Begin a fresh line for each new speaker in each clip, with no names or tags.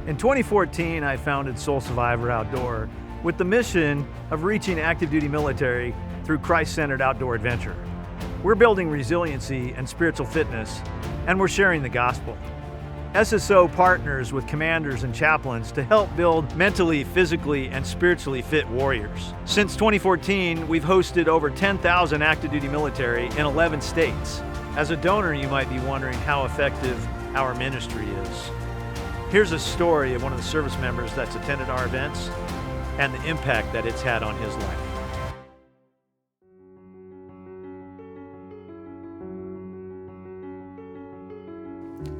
In 2014, I founded Soul Survivor Outdoor with the mission of reaching active duty military through Christ-centered outdoor adventure. We're building resiliency and spiritual fitness, and we're sharing the gospel. SSO partners with commanders and chaplains to help build mentally, physically, and spiritually fit warriors. Since 2014, we've hosted over 10,000 active duty military in 11 states. As a donor, you might be wondering how effective our ministry is. Here's a story of one of the service members that's attended our events and the impact that it's had on his life.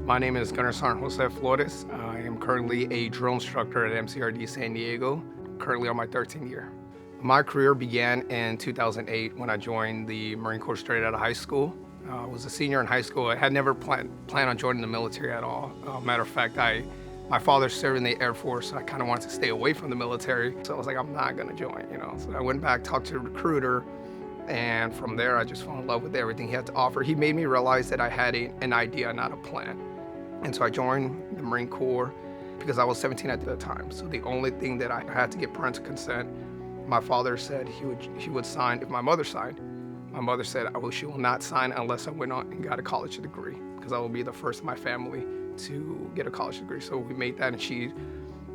My name is Gunner Sergeant Jose Flores. I am currently a drill instructor at MCRD San Diego, currently on my 13th year. My career began in 2008 when I joined the Marine Corps straight out of high school. I was a senior in high school. I had never planned on joining the military at all. Matter of fact, my father served in the Air Force, so I kind of wanted to stay away from the military. So I was like, I'm not gonna join, So I went back, talked to a recruiter, and from there I just fell in love with everything he had to offer. He made me realize that I had an idea, not a plan. And so I joined the Marine Corps because I was 17 at the time. So the only thing that I had to get parental consent, my father said he would sign if my mother signed. My mother said, she will not sign unless I went on and got a college degree, because I will be the first in my family to get a college degree. So we made that, and she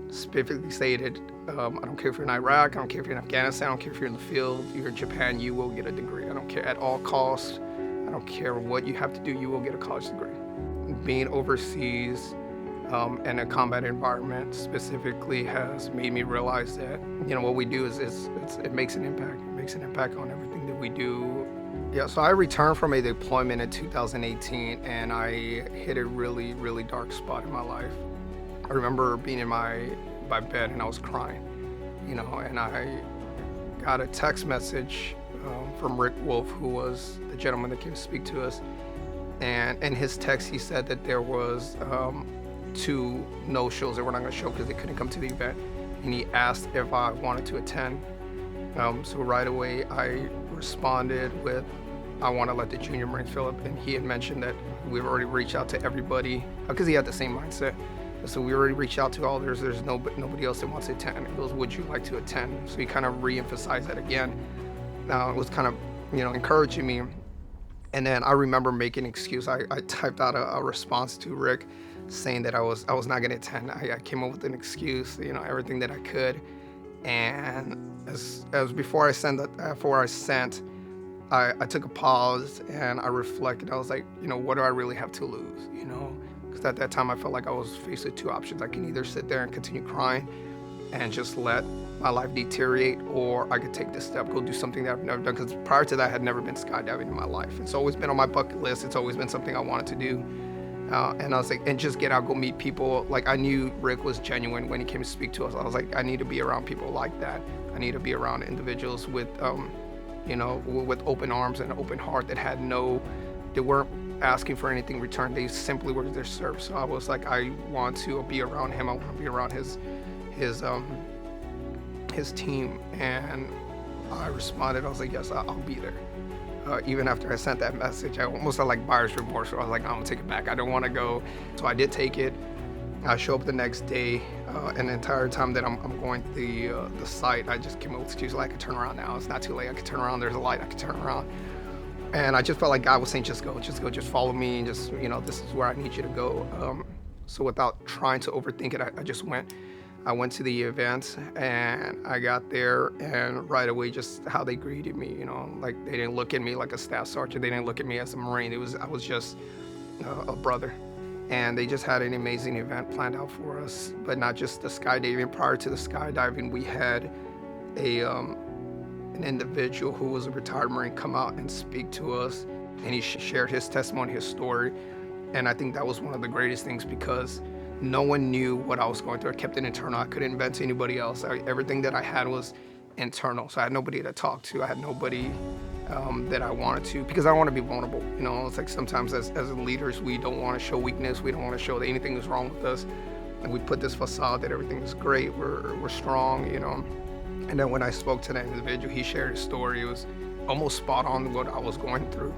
specifically stated, I don't care if you're in Iraq, I don't care if you're in Afghanistan, I don't care if you're in the field, you're in Japan, you will get a degree. I don't care at all costs, I don't care what you have to do, you will get a college degree. Being overseas in a combat environment specifically has made me realize that, what we do it makes an impact. It makes an impact on everything that we do. Yeah, so I returned from a deployment in 2018, and I hit a really, really dark spot in my life. I remember being in my bed and I was crying, and I got a text message from Rick Wolf, who was the gentleman that came to speak to us. And in his text, he said that there was 2 no-shows that were not going to show because they couldn't come to the event. And he asked if I wanted to attend. So right away, I responded with, I want to let the junior Marines fill up. And he had mentioned that we've already reached out to everybody, because he had the same mindset. So we already reached out to all, there's nobody else that wants to attend. He goes, would you like to attend? So he kind of re-emphasized that again. It was kind of, encouraging me. And then I remember making an excuse. I typed out a response to Rick saying that I was not gonna attend. I came up with an excuse, everything that I could. And as before I sent, I took a pause and I reflected. I was like, what do I really have to lose? Because at that time I felt like I was faced with 2 options. I can either sit there and continue crying and just let my life deteriorate, or I could take this step, go do something that I've never done, because prior to that I had never been skydiving in my life. It's always been on my bucket list. It's always been something I wanted to do. And I was like, and just get out, go meet people. Like, I knew Rick was genuine when he came to speak to us. I was like, I need to be around people like that. I need to be around individuals with, with open arms and an open heart that they weren't asking for anything in return. They simply were there to serve. So I was like, I want to be around him. I want to be around his team. And I responded, I was like, yes, I'll be there. Even after I sent that message, I almost had like buyer's remorse. So I was like, I'm gonna take it back. I don't want to go. So I did take it. I show up the next day, and the entire time that I'm going to the site, I just came up with excuses like, I could turn around now. It's not too late. I could turn around. There's a light. I could turn around. And I just felt like God was saying, just go, just follow me, and just, this is where I need you to go. So without trying to overthink it, I just went. I went to the event, and I got there, and right away, just how they greeted me, like they didn't look at me like a staff sergeant. They didn't look at me as a Marine. I was just a brother. And they just had an amazing event planned out for us, but not just the skydiving. Prior to the skydiving, we had an individual who was a retired Marine come out and speak to us, and he shared his testimony, his story. And I think that was one of the greatest things, because no one knew what I was going through. I kept it internal. I couldn't vent to anybody else. Everything that I had was internal. So I had nobody to talk to. I had nobody that I wanted to, because I don't want to be vulnerable. It's like sometimes as leaders, we don't want to show weakness. We don't want to show that anything is wrong with us. And we put this facade that everything is great. We're strong, And then when I spoke to that individual, he shared his story. It was almost spot on what I was going through.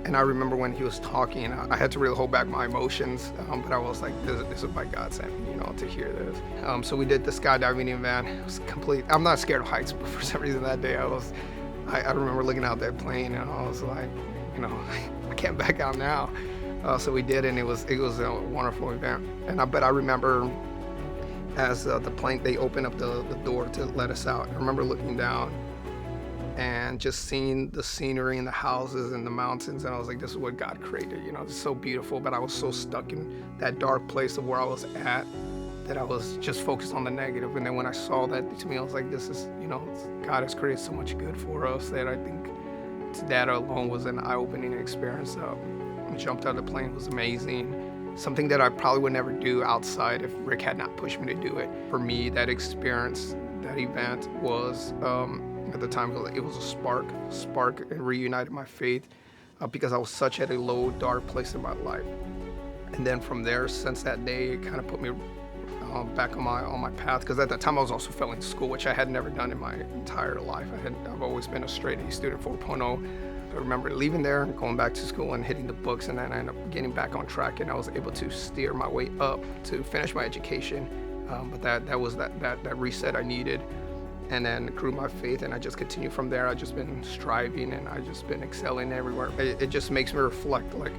And I remember when he was talking, I had to really hold back my emotions, but I was like, this is why God sent me, to hear this. So we did the skydiving event. It was complete. I'm not scared of heights, but for some reason that day I remember looking out that plane and I was like, I can't back out now. So we did, and it was a wonderful event. But I remember as the plane, they opened up the door to let us out. I remember looking down and just seeing the scenery and the houses and the mountains, and I was like, this is what God created, it's so beautiful. But I was so stuck in that dark place of where I was at that I was just focused on the negative. And then when I saw that, to me, I was like, this is, God has created so much good for us that I think that alone was an eye-opening experience. I jumped out of the plane. It was amazing. Something that I probably would never do outside if Rick had not pushed me to do it. For me, that experience, that event was, at the time, it was a spark. It reunited my faith because I was such at a low, dark place in my life. And then from there, since that day, it kind of put me back on my path, because at that time I was also failing school, which I had never done in my entire life. I've always been a straight A student, 4.0. I remember leaving there, going back to school and hitting the books, and then I ended up getting back on track, and I was able to steer my way up to finish my education. But that was that reset I needed. And then grew my faith, and I just continued from there. I've just been striving, and I've just been excelling everywhere. It just makes me reflect, like,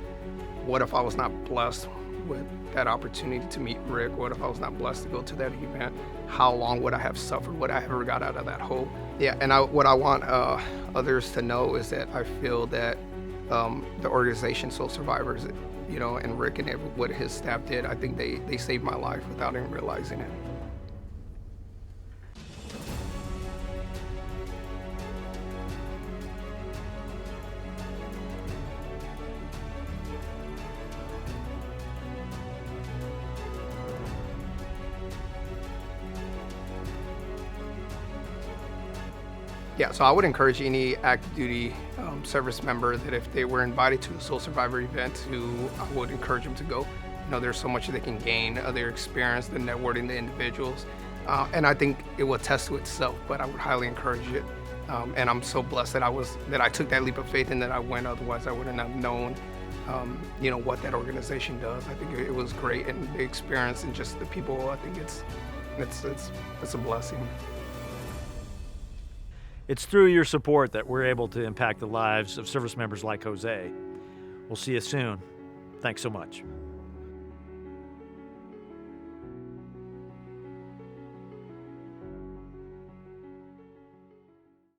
what if I was not blessed with that opportunity to meet Rick? What if I was not blessed to go to that event? How long would I have suffered? Would I have ever got out of that hole? Yeah, and what I want others to know is that I feel that the organization Soul Survivors, and Rick and what his staff did, I think they saved my life without even realizing it. Yeah, so I would encourage any active duty service member that if they were invited to a Soul Survivor event, I would encourage them to go. There's so much that they can gain, their experience, the networking, the individuals, and I think it will attest to itself. But I would highly encourage it, and I'm so blessed that I took that leap of faith and that I went. Otherwise, I wouldn't have known, what that organization does. I think it was great, and the experience and just the people. I think it's a blessing.
It's through your support that we're able to impact the lives of service members like Jose. We'll see you soon. Thanks so much.